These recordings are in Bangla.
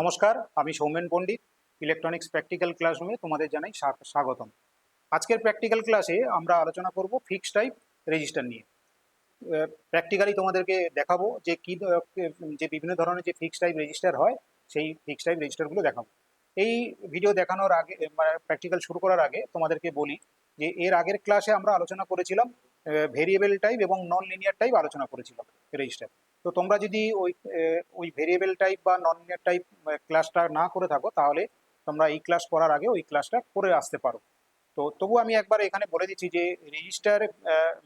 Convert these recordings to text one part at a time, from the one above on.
নমস্কার, আমি সৌমেন পণ্ডিত। ইলেকট্রনিক্স প্র্যাকটিক্যাল ক্লাসরুমে তোমাদের জানাই স্বাগতম। আজকের প্র্যাকটিক্যাল ক্লাসে আমরা আলোচনা করব ফিক্সড টাইপ রেজিস্টার নিয়ে। প্র্যাকটিক্যালি তোমাদেরকে দেখাবো যে যে বিভিন্ন ধরনের যে ফিক্সড টাইপ রেজিস্টার হয়, সেই ফিক্সড টাইপ রেজিস্টারগুলো দেখাবো। এই ভিডিও দেখানোর আগে, প্র্যাকটিক্যাল শুরু করার আগে তোমাদেরকে বলি যে এর আগের ক্লাসে আমরা আলোচনা করেছিলাম ভেরিয়েবল টাইপ এবং নন লিনিয়ার টাইপ আলোচনা করেছিলাম রেজিস্টার। তো তোমরা যদি ওই ভেরিয়েবল টাইপ বা নন লিনিয়ার টাইপ ক্লাসটা না করে থাকো, তাহলে তোমরা এই ক্লাস করার আগে ওই ক্লাসটা করে আসতে পারো। তো তবু আমি একবার এখানে বলে দিচ্ছি যে রেজিস্টার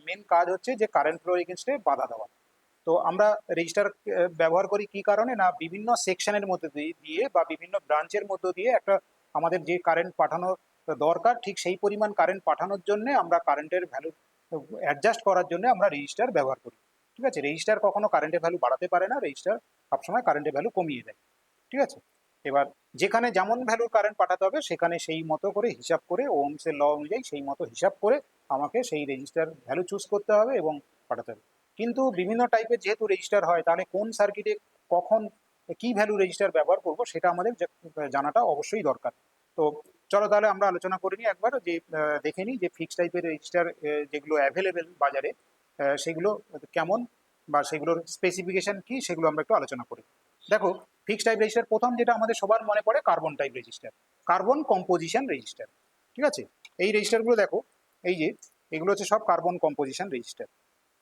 মেন কাজ হচ্ছে যে কারেন্ট ফ্লো এগেনস্টে বাধা দেওয়া। তো আমরা রেজিস্টার ব্যবহার করি কি কারণে, না বিভিন্ন সেকশনের মধ্যে দিয়ে বা বিভিন্ন ব্রাঞ্চের মধ্যে দিয়ে একটা আমাদের যে কারেন্ট পাঠানো দরকার, ঠিক সেই পরিমাণ কারেন্ট পাঠানোর জন্য আমরা কারেন্টের ভ্যালু অ্যাডজাস্ট করার জন্য আমরা রেজিস্টার ব্যবহার করি। ঠিক আছে, রেজিস্টার কখনো কারেন্টের ভ্যালু বাড়াতে পারে না, রেজিস্টার সবসময় কারেন্টের ভ্যালু কমিয়ে দেয়। ঠিক আছে, এবার যেখানে যেমন ভ্যালুর কারেন্ট পাঠাতে হবে সেখানে সেই মতো করে হিসাব করে, ওহমসের ল অনুযায়ী সেই মতো হিসাব করে আমাকে সেই রেজিস্টার ভ্যালু চুজ করতে হবে এবং পাঠাতে হবে। কিন্তু বিভিন্ন টাইপের যেহেতু রেজিস্টার হয়, তাহলে কোন সার্কিটে কখন কি ভ্যালু রেজিস্টার ব্যবহার করব সেটা আমাদের জানাটা অবশ্যই দরকার। তো চলো তাহলে আমরা আলোচনা করে নিই একবার, যে দেখে নিই যে ফিক্সড টাইপের রেজিস্টার যেগুলো অ্যাভেলেবেল বাজারে সেগুলো কেমন বা সেগুলোর স্পেসিফিকেশন কি, সেগুলো আমরা একটু আলোচনা করি। দেখো, ফিক্সড টাইপ রেজিস্টার প্রথম যেটা আমাদের সবার মনে পড়ে carbon type register, carbon composition register. ঠিক আছে, এই রেজিস্টারগুলো দেখো, এই যে এগুলো হচ্ছে সব কার্বন কম্পোজিশন রেজিস্টার।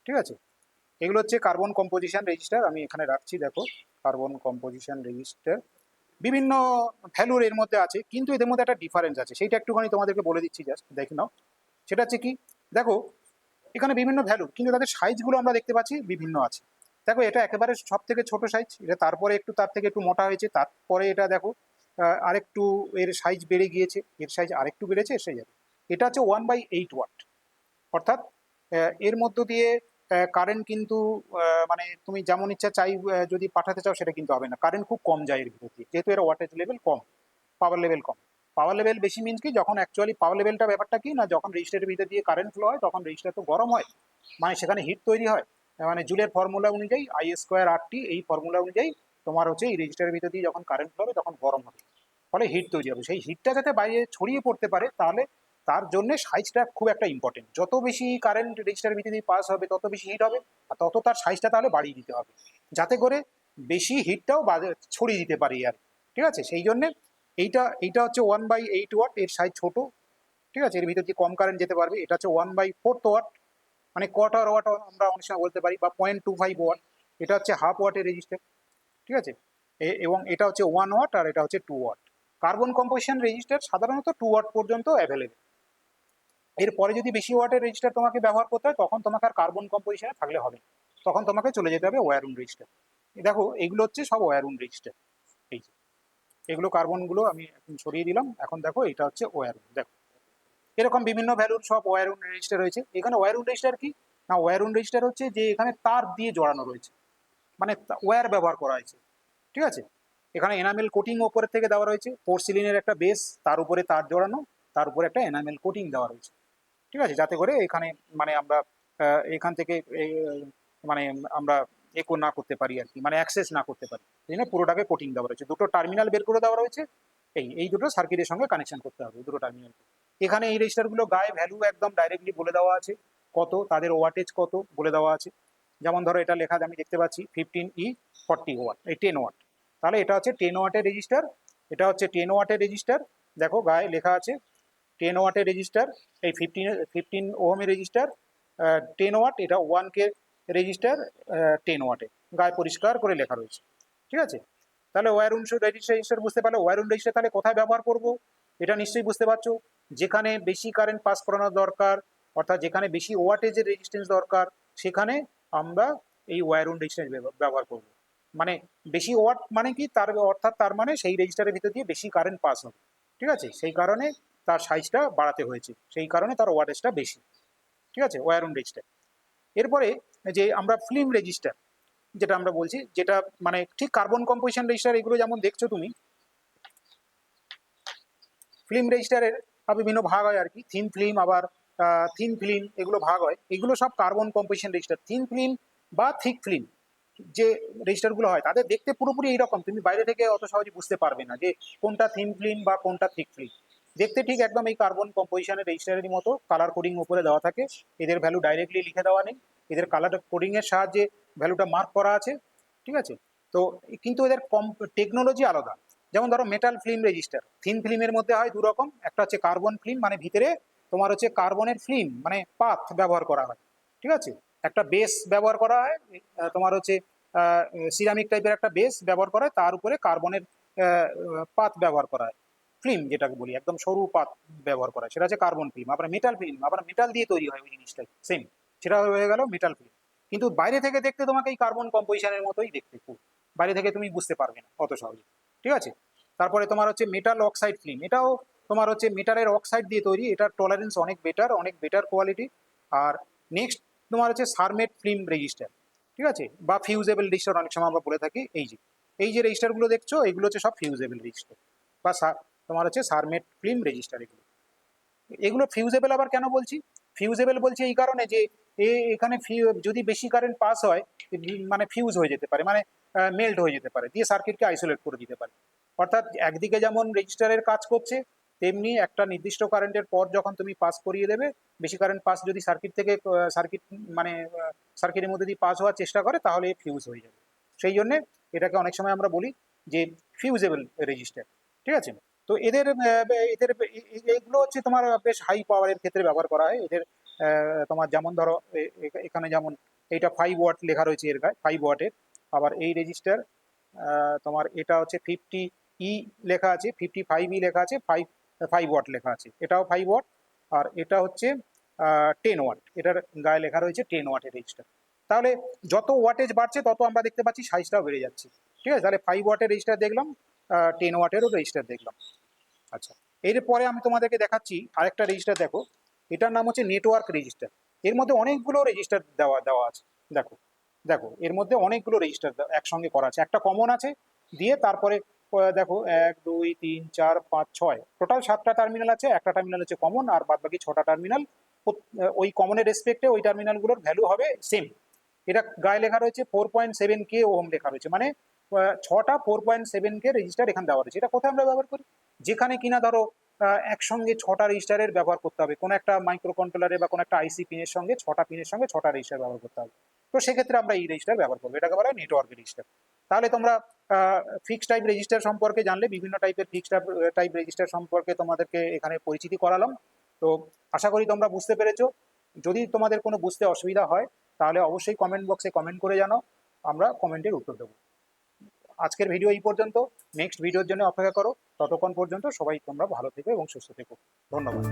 ঠিক আছে, এগুলো হচ্ছে কার্বন কম্পোজিশন রেজিস্টার। আমি এখানে রাখছি, দেখো কার্বন কম্পোজিশন রেজিস্টার বিভিন্ন ভ্যালুর এর মধ্যে আছে, কিন্তু এদের মধ্যে একটা ডিফারেন্স আছে, সেইটা একটুখানি তোমাদেরকে বলে দিচ্ছি, জাস্ট দেখে নাও। সেটা হচ্ছে কি, দেখো এখানে বিভিন্ন ভ্যালু, কিন্তু তাদের সাইজগুলো আমরা দেখতে পাচ্ছি বিভিন্ন আছে। দেখো এটা একেবারে সব থেকে ছোট সাইজ, এটা তারপরে একটু তার থেকে একটু মোটা হয়েছে, তারপরে এটা দেখো আরেকটু এর সাইজ বেড়ে গিয়েছে, এর সাইজ আরেকটু বেড়েছে, এর সাইজ। এটা হচ্ছে 1/8 ওয়াট, অর্থাৎ এর মধ্য দিয়ে কারেন্ট কিন্তু মানে তুমি যেমন ইচ্ছা চাই যদি পাঠাতে চাও সেটা কিন্তু হবে না, কারেন্ট খুব কম যায় এর ভিতর দিয়ে, যেহেতু এর ওয়াটেজ লেভেল কম, পাওয়ার লেভেল কম। পাওয়ার লেভেল বেশি মিনস কি, যখন অ্যাকচুয়ালি পাওয়ার লেভেলটা ব্যাপারটা কি না, যখন রেজিস্টারের ভিতর দিয়ে কারেন্ট ফ্লো হয় তখন রেজিস্টার তো গরম হয়, মানে সেখানে হিট তৈরি হয়। মানে জুলের ফর্মুলা অনুযায়ী I²RT, এই ফর্মুলা অনুযায়ী তোমার হচ্ছে এই রেজিস্টারের ভিতর দিয়ে যখন কারেন্ট ফ্লো হবে তখন গরম হবে, ফলে হিট তৈরি হবে। সেই হিটটা যাতে বাইরে ছড়িয়ে পড়তে পারে, তাহলে তার জন্য সাইজটা খুব একটা ইম্পর্টেন্ট। যত বেশি কারেন্ট রেজিস্টারের ভিতর দিয়ে পাস হবে তত বেশি হিট হবে, আর তত তার সাইজটা তাহলে বাড়িয়ে দিতে হবে, যাতে করে বেশি হিটটাও ছড়িয়ে দিতে পারি আর। ঠিক আছে, সেই জন্যে এইটা এইটা হচ্ছে 1/8 ওয়াট, এর সাইজ ছোট। ঠিক আছে, এর ভিতর দিয়ে কম কারেন্ট যেতে পারবে। এটা হচ্ছে 1/4 ওয়াট, মানে কোয়ার্টার ওয়াট আমরা অনেক সময় বলতে পারি, বা 0.25 ওয়াট। এটা হচ্ছে হাফ ওয়াটের রেজিস্টার। ঠিক আছে, এবং এটা হচ্ছে 1 ওয়াট, আর এটা হচ্ছে 2 ওয়াট। কার্বন কম্পোজিশন রেজিস্টার সাধারণত 2 ওয়াট পর্যন্ত অ্যাভেলেবেল। এরপরে যদি বেশি ওয়াটের রেজিস্টার তোমাকে ব্যবহার করতে হয়, তখন তোমাকে আর কার্বন কম্পোজিশনে থাকলে হবে, তখন তোমাকে চলে যেতে হবে ওয়্যারউন্ড রেজিস্টার। দেখো এগুলো হচ্ছে সব ওয়্যারউন্ড রেজিস্টার। এই যে এগুলো কার্বনগুলো আমি এখন সরিয়ে দিলাম, এখন দেখো এটা হচ্ছে ওয়্যারউন্ড। দেখো এরকম বিভিন্ন ভ্যালুর সব ওয়্যারউন্ড রেজিস্টার রয়েছে। এখানে ওয়্যারউন্ড রেজিস্টার কি না, ওয়্যারউন্ড রেজিস্টার হচ্ছে যে এখানে তার দিয়ে জড়ানো রয়েছে, মানে ওয়্যার ব্যবহার করা হয়েছে। ঠিক আছে, এখানে এনামেল কোটিং ওপরের থেকে দেওয়া রয়েছে, পোর্সিলিনের একটা বেস, তার উপরে তার জড়ানো, তার উপরে একটা এনামেল কোটিং দেওয়া রয়েছে। ঠিক আছে, যাতে করে এখানে মানে আমরা এখান থেকে মানে আমরা না করতে পারি আর কি, মানে অ্যাক্সেস না করতে পারি, এই জন্য পুরোটাকে কোটিং দেওয়া রয়েছে। দুটো টার্মিনাল বের করে দেওয়া রয়েছে, এই দুটো সার্কিটের সঙ্গে কানেকশন করতে হবে, দুটো টার্মিনাল। এখানে এই রেজিস্টারগুলো গায়ে ভ্যালু একদম ডাইরেক্টলি বলে দেওয়া আছে, কত তাদের ওয়াটেজ কত বলে দেওয়া আছে। যেমন ধরো এটা লেখা আমি দেখতে পাচ্ছি 15E40 ওয়াট, এই 10 ওয়াট, তাহলে এটা হচ্ছে 10 ওয়াটের রেজিস্টার। এটা হচ্ছে 10 ওয়াটের রেজিস্টার, দেখো গায়ে লেখা আছে 10 ওয়াটের রেজিস্টার। এই 15 ওহমের রেজিস্টার 10 ওয়াট, এটা 1K রেজিস্টার 10 ওয়াটে, গায়ে পরিষ্কার করে লেখা রয়েছে। ঠিক আছে, তাহলে ওয়্যারউন্ড রেজিস্টার বুঝতে পারলে। ওয়্যারউন্ড রেজিস্টার তাহলে কোথায় ব্যবহার করব, এটা নিশ্চয়ই বুঝতে পারছো। যেখানে বেশি কারেন্ট পাস করানো দরকার, অর্থাৎ যেখানে বেশি ওয়াটেজের রেজিস্ট্যান্স দরকার, সেখানে আমরা এই ওয়্যারউন্ড রেজিস্ট্যান্স ব্যবহার করব। মানে বেশি ওয়াট মানে কি, তার অর্থাৎ তার মানে সেই রেজিস্টারের ভিতর দিয়ে বেশি কারেন্ট পাস হবে। ঠিক আছে, সেই কারণে তার সাইজটা বাড়াতে হয়েছে, সেই কারণে তার ওয়াটেজটা বেশি। ঠিক আছে, ওয়্যারউন্ড রেজিস্টার। এরপরে যে আমরা ফিল্ম রেজিস্টার যেটা আমরা বলছি, যেটা মানে ঠিক কার্বন কম্পোজিশন রেজিস্টার এগুলো যেমন দেখছো তুমি, ফিল্ম রেজিস্টারের বিভিন্ন ভাগ হয় আর কি, থিন ফিল্ম, আবার থিন ফিল্ম, এগুলো ভাগ হয়। এগুলো সব carbon composition register, thin film বা থিক ফিল্ম। যে রেজিস্টারগুলো হয় তাদের দেখতে পুরোপুরি এইরকম, তুমি বাইরে থেকে অত সহজে বুঝতে পারবে না যে কোনটা থিন ফিল্ম বা কোনটা থিক ফিল্ম। দেখতে ঠিক একদম এই কার্বন কম্পোজিশনের রেজিস্টারের মতো কালার কোডিং উপরে দেওয়া থাকে, এদের ভ্যালু ডাইরেক্টলি লিখে দেওয়া নেই, এদের কালার কোডিং এর সাহায্যে ভ্যালুটা মার্ক করা আছে, ঠিক আছে। তো কিন্তু এদের টেকনোলজি আলাদা। যেমন ধরো মেটাল ফিল্ম রেজিস্টার, থিন ফিল্মের মধ্যে হয় দু রকম, একটা হচ্ছে কার্বন ফিল্ম মানে ভিতরে তোমার হচ্ছে কার্বনের ফিল্ম মানে পাথ ব্যবহার করা হয়, ঠিক আছে। একটা বেস ব্যবহার করা হয়, তোমার হচ্ছে সিরামিক টাইপের একটা বেস ব্যবহার করা হয়, তার উপরে কার্বনের পাত ব্যবহার করা হয়, ফিল্ম যেটাকে বলি একদম সরু পাত ব্যবহার করা হয়, সেটা হচ্ছে কার্বন ফিল্ম। আবার মেটাল ফিল্ম আবার মেটাল দিয়ে তৈরি হয় ওই জিনিসটাই সেম, সেটা হয়ে গেল মেটাল ফিল্ম। কিন্তু বাইরে থেকে দেখতে তোমাকে এই কার্বন কম্পোজিশনের মতোই দেখতে, খুব বাইরে থেকে তুমি বুঝতে পারবে না অত সহজে, ঠিক আছে। তারপরে তোমার হচ্ছে মেটাল অক্সাইড ফিল্ম, এটাও তোমার হচ্ছে মেটালের অক্সাইড দিয়ে তৈরি, এটার টলারেন্স অনেক বেটার কোয়ালিটি। আর নেক্সট তোমার হচ্ছে সারমেট ফিল্ম রেজিস্টার, ঠিক আছে, বা ফিউজেবল রেজিস্টার অনেক সময় আমরা বলে থাকি। এই যে রেজিস্টারগুলো দেখছো এগুলো হচ্ছে সব ফিউজেবল রেজিস্টার বা তোমার হচ্ছে সারমেট ফিল্ম রেজিস্টার। এগুলো এগুলো ফিউজেবল আবার কেন বলছি, ফিউজেবল বলছি এই কারণে যে এখানে যদি বেশি কারেন্ট পাস হয় মানে ফিউজ হয়ে যেতে পারে, মানে মেল্ট হয়ে যেতে পারে, দিয়ে সার্কিটকে আইসোলেট করে দিতে পারে। অর্থাৎ একদিকে যেমন রেজিস্টারের কাজ করছে, তেমনি একটা নির্দিষ্ট কারেন্টের পর যখন তুমি পাস করিয়ে দেবে, বেশি কারেন্ট পাস যদি সার্কিট থেকে সার্কিট মানে সার্কিটের মধ্যে দিয়ে পাস হওয়ার চেষ্টা করে তাহলে ফিউজ হয়ে যাবে। সেই জন্য এটাকে অনেক সময় আমরা বলি যে ফিউজেবল রেজিস্টার, ঠিক আছে। তো এদের এগুলো হচ্ছে তোমার বেশ হাই পাওয়ারের ক্ষেত্রে ব্যবহার করা হয় এদের। তোমার যেমন ধরো এখানে যেমন এইটা 5 ওয়াট লেখা রয়েছে এর গায়ে, 5 ওয়াটের। আবার এই রেজিস্টার তোমার এটা হচ্ছে 50 ই লেখা আছে, 55 ই লেখা আছে, 5 ওয়াট লেখা আছে, এটাও 5 ওয়াট। আর এটা হচ্ছে 10 ওয়াট, এটার গায়ে লেখা রয়েছে 10 ওয়াটের রেজিস্টার। তাহলে যত ওয়াটেজ বাড়ছে তত আমরা দেখতে পাচ্ছি সাইজটাও বেড়ে যাচ্ছে, ঠিক আছে। তাহলে 5 ওয়াটের রেজিস্টার দেখলাম, 10 ওয়াটেরও রেজিস্টার দেখলাম। আচ্ছা, এরপরে আমি তোমাদেরকে দেখাচ্ছি আরেকটা রেজিস্টার, দেখো এটার নাম হচ্ছে নেটওয়ার্ক রেজিস্টার। এর মধ্যে অনেকগুলো রেজিস্টার দেওয়া দেওয়া আছে, দেখো দেখো এর মধ্যে অনেকগুলো রেজিস্টার একসঙ্গে করা আছে, একটা কমন আছে, দিয়ে তারপরে দেখো 1 2 3 4 5 6 টোটাল 7টা টার্মিনাল আছে, একটা টার্মিনাল হচ্ছে কমন, আর বাদ বাকি 6টা টার্মিনাল ওই কমনের রেসপেক্টে ওই টার্মিনালগুলোর ভ্যালু হবে সেম। এটা গায়ে লেখা রয়েছে 4.7K ওহম লেখা রয়েছে, মানে 6টা 4.7K রেজিস্টার এখানে দেওয়া রয়েছে। এটা কোথায় আমরা ব্যবহার করি, যেখানে কিনা ধরো একসঙ্গে 6টা রেজিস্টারের ব্যবহার করতে হবে, কোনো একটা মাইক্রো কন্ট্রোলারে বা কোনো একটা আইসি পিনের সঙ্গে 6টা পিনের সঙ্গে 6টা রেজিস্টার ব্যবহার করতে হবে। তো সেক্ষেত্রে আমরা এই রেজিস্টার ব্যবহার করবো, এটাকে বলা হয় নেটওয়ার্ক রেজিস্টার। তাহলে তোমরা ফিক্সড টাইপ রেজিস্টার সম্পর্কে জানলে, বিভিন্ন টাইপের ফিক্সড টাইপ রেজিস্টার সম্পর্কে তোমাদেরকে এখানে পরিচিতি করালাম। তো আশা করি তোমরা বুঝতে পেরেছো। যদি তোমাদের কোনো বুঝতে অসুবিধা হয় তাহলে অবশ্যই কমেন্ট বক্সে কমেন্ট করে জানাও, আমরা কমেন্টের উত্তর দেবো। আজকের ভিডিও এই পর্যন্ত, নেক্সট ভিডিওর জন্য অপেক্ষা করো। ততক্ষণ পর্যন্ত সবাই তোমরা ভালো থেকো এবং সুস্থ থেকো। ধন্যবাদ।